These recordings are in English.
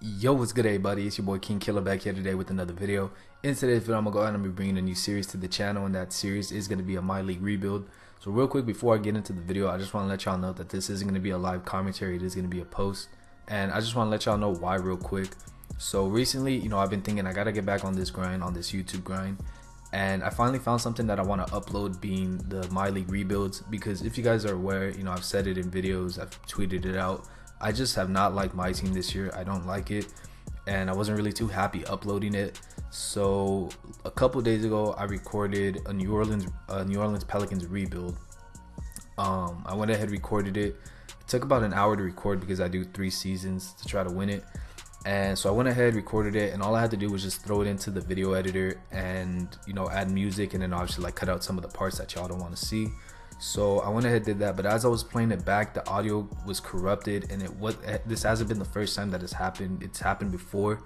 Yo, what's good, everybody? It's your boy King Killer back here today with another video. In today's video, I'm gonna go ahead and be bringing a new series to the channel, and that series is gonna be a MyLeague rebuild. So real quick, before I get into the video, I just want to let y'all know that this isn't gonna be a live commentary. It is gonna be a post, and I just want to let y'all know why real quick. So recently, I've been thinking I gotta get back on this grind, on this YouTube grind, and I finally found something that I want to upload, being the MyLeague rebuilds. Because if you guys are aware, I've said it in videos, I've tweeted it out. I just have not liked my team this year. I don't like it, and I wasn't really too happy uploading it. So a couple days ago, I recorded a New Orleans Pelicans rebuild. I went ahead and recorded it. It took about an hour to record because I do 3 seasons to try to win it. And so I went ahead, recorded it, and all I had to do was just throw it into the video editor and add music, and then obviously like cut out some of the parts that y'all don't want to see. So I went ahead and did that, but as I was playing it back, the audio was corrupted, and this hasn't been the first time that it's happened. It's happened before,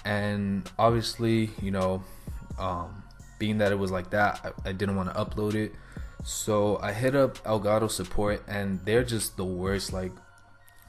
and obviously being that it was like that, I didn't want to upload it. So I hit up Elgato support, and they're just the worst. Like,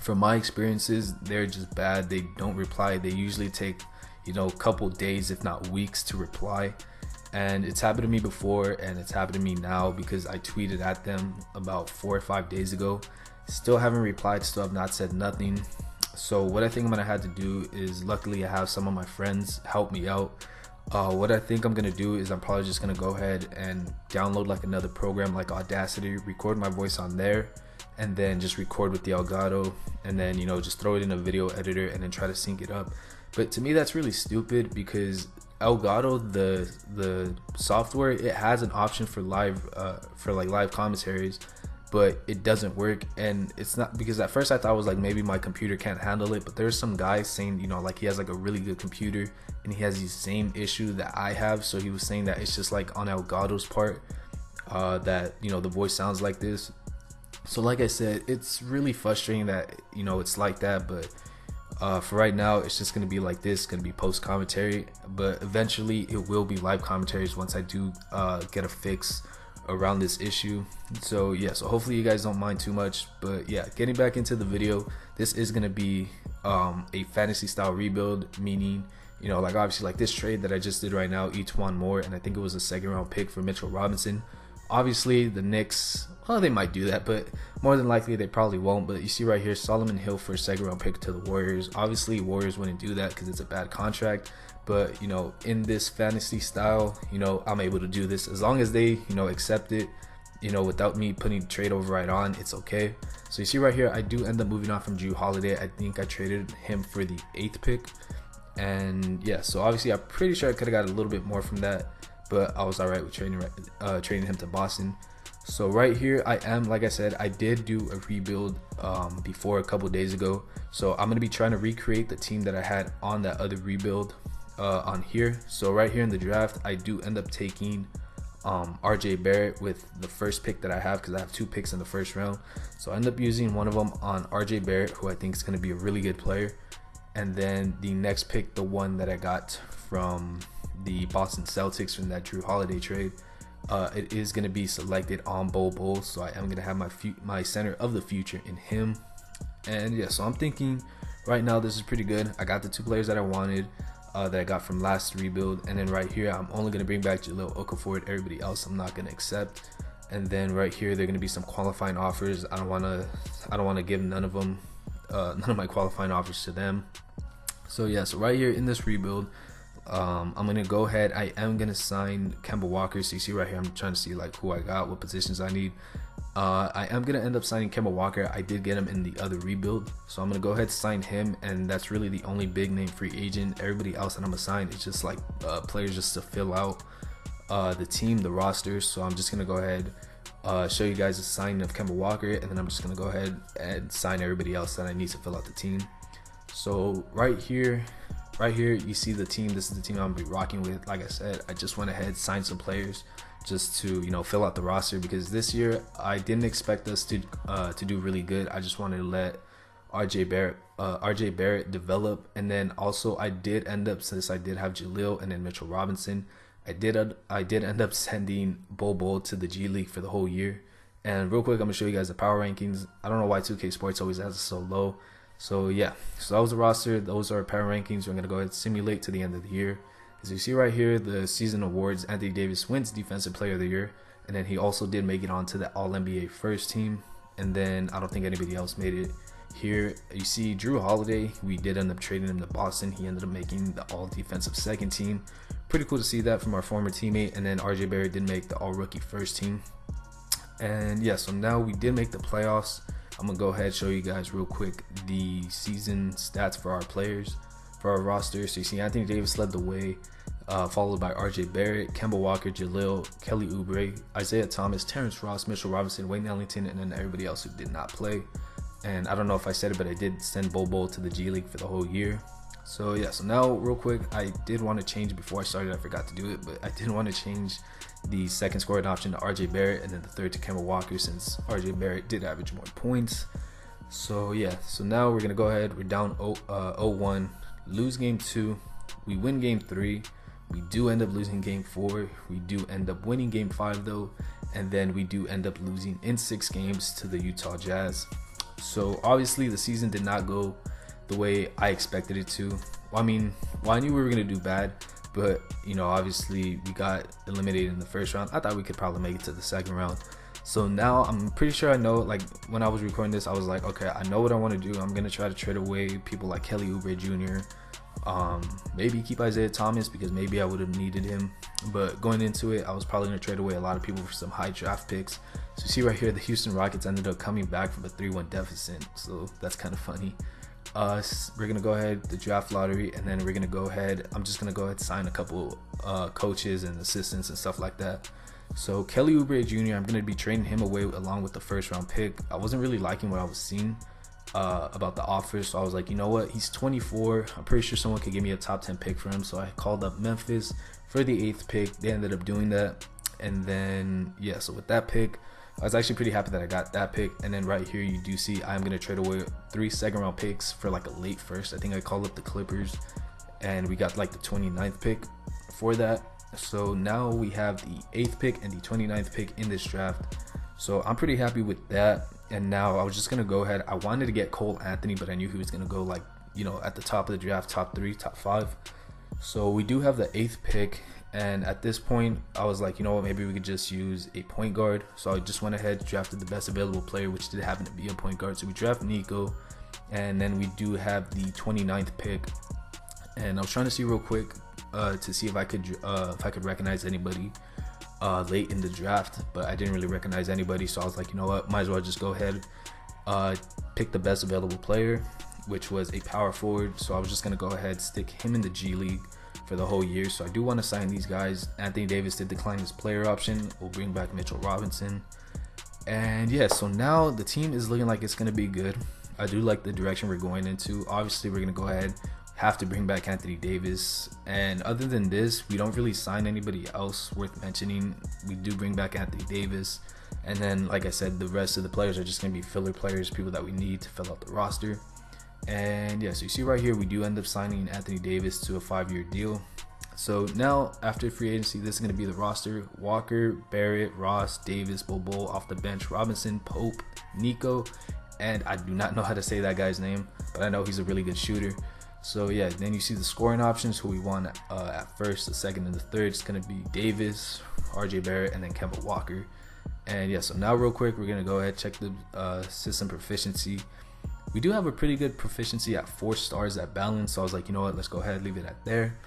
from my experiences, they're just bad. They don't reply. They usually take a couple days, if not weeks, to reply. And it's happened to me before, and it's happened to me now, because I tweeted at them about 4 or 5 days ago. Still haven't replied, still have not said nothing. So what I think I'm gonna have to do is, luckily I have some of my friends help me out. What I think I'm gonna do is I'm probably just gonna go ahead and download like another program like Audacity, record my voice on there, and then just record with the Elgato, and then just throw it in a video editor and then try to sync it up. But to me, that's really stupid, because Elgato, the software, it has an option for live commentaries, but it doesn't work. And it's not, because at first I thought it was like maybe my computer can't handle it, but there's some guy saying like he has like a really good computer and he has the same issue that I have. So he was saying that it's just like on Elgato's part that the voice sounds like this. So like I said, it's really frustrating that it's like that, but for right now, it's just going to be like this. It's going to be post commentary, but eventually it will be live commentaries once I do get a fix around this issue. So yeah, so hopefully you guys don't mind too much. But yeah, getting back into the video, this is going to be a fantasy style rebuild, meaning like obviously like this trade that I just did right now, each one more, and I think it was a 2nd round pick for Mitchell Robinson. Obviously the Knicks, well, they might do that, but more than likely they probably won't. But you see right here, Solomon Hill for a 2nd round pick to the Warriors. Obviously Warriors wouldn't do that because it's a bad contract, but in this fantasy style, I'm able to do this as long as they accept it, without me putting trade override on. It's okay. So you see right here, I do end up moving on from Drew Holiday. I think I traded him for the 8th pick, and yeah, so obviously I'm pretty sure I could have got a little bit more from that, but I was alright with trading him to Boston. So right here, I am, like I said, I did do a rebuild before a couple days ago. So I'm gonna be trying to recreate the team that I had on that other rebuild on here. So right here in the draft, I do end up taking RJ Barrett with the first pick that I have, because I have 2 picks in the 1st round. So I end up using one of them on RJ Barrett, who I think is gonna be a really good player. And then the next pick, the one that I got from the Boston Celtics from that Drew Holiday trade, it is going to be selected on Bol. So I am going to have my center of the future in him. And yeah, so I'm thinking right now this is pretty good. I got the 2 players that I wanted, that I got from last rebuild. And then right here, I'm only going to bring back Jahlil Okafor. Everybody else I'm not going to accept. And then right here, there are going to be some qualifying offers. I don't want to give none of my qualifying offers to them. So yeah, so right here in this rebuild, I'm gonna go ahead. I am gonna sign Kemba Walker. So you see right here, I'm trying to see like who I got, what positions I need. I am gonna end up signing Kemba Walker. I did get him in the other rebuild, so I'm gonna go ahead and sign him, and that's really the only big name free agent. Everybody else that I'm gonna sign is just like players just to fill out the team, the roster. So I'm just gonna go ahead, show you guys the signing of Kemba Walker, and then I'm just gonna go ahead and sign everybody else that I need to fill out the team. So right here you see the team. This is the team I'm gonna be rocking with. Like I said, I just went ahead, signed some players just to fill out the roster, because this year I didn't expect us to do really good. I just wanted to let RJ Barrett develop. And then also I did end up, since I did have Jahlil and then Mitchell Robinson, I did end up sending Bol to the G League for the whole year. And real quick, I'm gonna show you guys the power rankings. I don't know why 2K Sports always has it so low. So yeah, so that was the roster. Those are power rankings. We're gonna go ahead and simulate to the end of the year. As you see right here, the season awards, Anthony Davis wins Defensive Player of the Year, and then he also did make it onto the All-NBA first team, and then I don't think anybody else made it. Here you see Drew Holiday, we did end up trading him to Boston. He ended up making the All-Defensive second team. Pretty cool to see that from our former teammate. And then RJ Barrett did make the All-Rookie first team. And yeah, so now we did make the playoffs. I'm gonna go ahead and show you guys real quick the season stats for our players, for our roster. So you see Anthony Davis led the way, followed by RJ Barrett, Kemba Walker, Jalil, Kelly Oubre, Isaiah Thomas, Terrence Ross, Mitchell Robinson, Wayne Ellington, and then everybody else who did not play. And I don't know if I said it, but I did send Bobo to the G League for the whole year. So yeah, so now real quick, I did want to change before I started. I forgot to do it, but I did want to change the second scoring option to RJ Barrett and then the third to Kemba Walker, since RJ Barrett did average more points. So yeah, so now we're gonna go ahead. We're down 0-1, lose game 2, we win game 3, we do end up losing game 4, we do end up winning game 5 though, and then we do end up losing in 6 games to the Utah Jazz. So obviously the season did not go the way I expected it to. I mean, I knew we were gonna do bad, but you know, obviously we got eliminated in the first round. I thought we could probably make it to the second round. So now I'm pretty sure I know, like when I was recording this, I was like, okay, I know what I want to do. I'm gonna try to trade away people like Kelly Oubre Jr. Maybe keep Isaiah Thomas because maybe I would have needed him. But going into it, I was probably gonna trade away a lot of people for some high draft picks. So you see right here, the Houston Rockets ended up coming back from a 3-1 deficit. So that's kind of funny. We're gonna go ahead the draft lottery, and then we're gonna go ahead. I'm just gonna go ahead and sign a couple coaches and assistants and stuff like that. So Kelly Oubre Jr., I'm gonna be trading him away along with the first round pick. I wasn't really liking what I was seeing about the offers, so I was like, you know what, he's 24. I'm pretty sure someone could give me a top 10 pick for him. So I called up Memphis for the 8th pick. They ended up doing that, and then yeah, so with that pick, I was actually pretty happy that I got that pick. And then right here, you do see I'm going to trade away 3 second round picks for like a late first. I think I called up the Clippers, and we got like the 29th pick for that. So now we have the 8th pick and the 29th pick in this draft. So I'm pretty happy with that. And now I was just going to go ahead. I wanted to get Cole Anthony, but I knew he was going to go like, you know, at the top of the draft, top 3, top 5. So we do have the 8th pick. And at this point, I was like, you know what, maybe we could just use a point guard. So I just went ahead, drafted the best available player, which did happen to be a point guard. So we draft Nico, and then we do have the 29th pick. And I was trying to see real quick to see if I could recognize anybody late in the draft, but I didn't really recognize anybody. So I was like, you know what, might as well just go ahead, pick the best available player, which was a power forward. So I was just gonna go ahead, stick him in the G League for the whole year. So I do want to sign these guys. Anthony Davis did decline his player option. We'll bring back Mitchell Robinson. And yeah, so now the team is looking like it's going to be good. I do like the direction we're going into. Obviously, we're going to go ahead, have to bring back Anthony Davis. And other than this, we don't really sign anybody else worth mentioning. We do bring back Anthony Davis. And then, like I said, the rest of the players are just going to be filler players, people that we need to fill out the roster. And yeah, so you see right here, we do end up signing Anthony Davis to a 5-year deal. So now after free agency, this is going to be the roster: Walker, Barrett, Ross, Davis, Bobo off the bench, Robinson, Pope, Nico, and I do not know how to say that guy's name, but I know he's a really good shooter. So yeah, then you see the scoring options, who we want at first, the second, and the third. It's going to be Davis, RJ Barrett, and then Kemba Walker. And yeah, so now real quick, we're going to go ahead, check the system proficiency. We do have a pretty good proficiency at 4 stars at balance. So I was like, you know what, let's go ahead, leave it at there.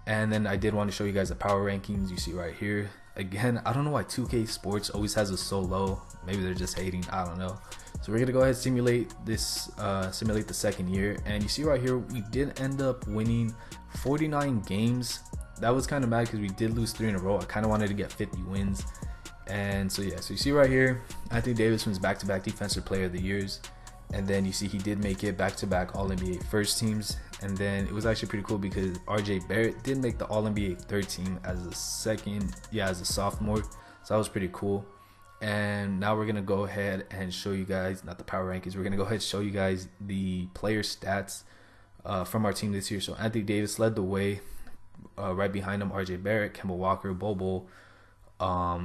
And then I did want to show you guys the power rankings. You see right here. Again, I don't know why 2K Sports always has us so low. Maybe they're just hating, I don't know. So we're going to go ahead and simulate this, simulate the second year. And you see right here, we did end up winning 49 games. That was kind of mad because we did lose 3 in a row. I kind of wanted to get 50 wins. And so yeah, so you see right here, Anthony Davis wins back-to-back Defensive Player of the Years. And then you see he did make it back-to-back All-NBA first teams. And then it was actually pretty cool because RJ Barrett did make the All-NBA third team as a sophomore. So that was pretty cool. And now we're going to go ahead and show you guys, not the power rankings, we're going to go ahead and show you guys the player stats from our team this year. So Anthony Davis led the way. Right behind him, RJ Barrett, Kemba Walker, Bobo,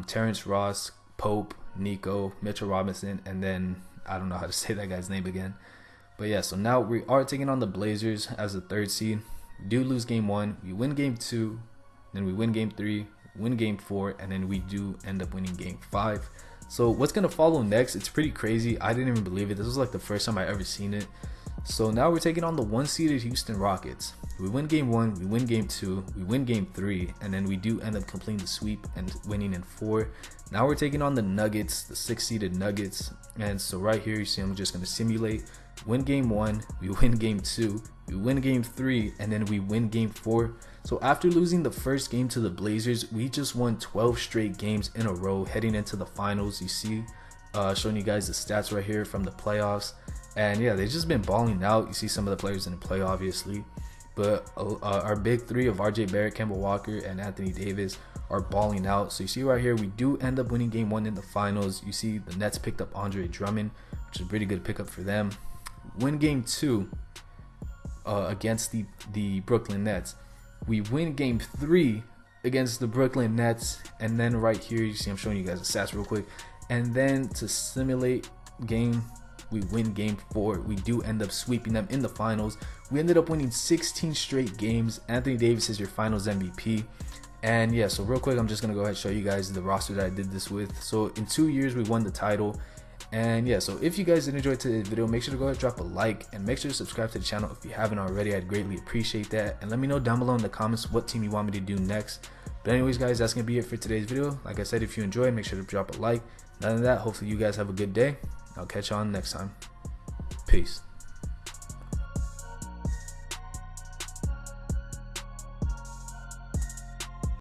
Terrence Ross, Pope, Nico, Mitchell Robinson, and then I don't know how to say that guy's name again. But yeah, so now we are taking on the Blazers as the 3rd seed. We do lose game 1, we win game 2, then we win game 3, win game 4, and then we do end up winning game 5. So what's gonna follow next, it's pretty crazy. I didn't even believe it. This was like the first time I ever seen it. So now we're taking on the 1-seeded Houston Rockets. We win game 1, we win game 2, we win game 3, and then we do end up completing the sweep and winning in 4. Now we're taking on the Nuggets, the 6-seeded Nuggets. And so right here you see I'm just gonna simulate. Win game 1, we win game 2, we win game 3, and then we win game 4. So after losing the first game to the Blazers, we just won 12 straight games in a row heading into the finals. You see, showing you guys the stats right here from the playoffs. And yeah, they've just been balling out. You see some of the players in the play, obviously. But our big 3 of RJ Barrett, Kemba Walker, and Anthony Davis are balling out. So you see right here, we do end up winning game 1 in the finals. You see the Nets picked up Andre Drummond, which is a pretty good pickup for them. Win game 2 against the Brooklyn Nets. We win game 3 against the Brooklyn Nets. And then right here, you see I'm showing you guys the stats real quick. And then to simulate game, we win game 4. We do end up sweeping them in the finals. We ended up winning 16 straight games. Anthony Davis is your finals MVP. And yeah, so real quick, I'm just gonna go ahead and show you guys the roster that I did this with. So in 2 years, we won the title. And yeah, so if you guys did enjoy today's video, make sure to go ahead and drop a like and make sure to subscribe to the channel if you haven't already. I'd greatly appreciate that. And let me know down below in the comments what team you want me to do next. But anyways, guys, that's gonna be it for today's video. Like I said, if you enjoyed, make sure to drop a like. Other than that, hopefully you guys have a good day. I'll catch you on next time. Peace.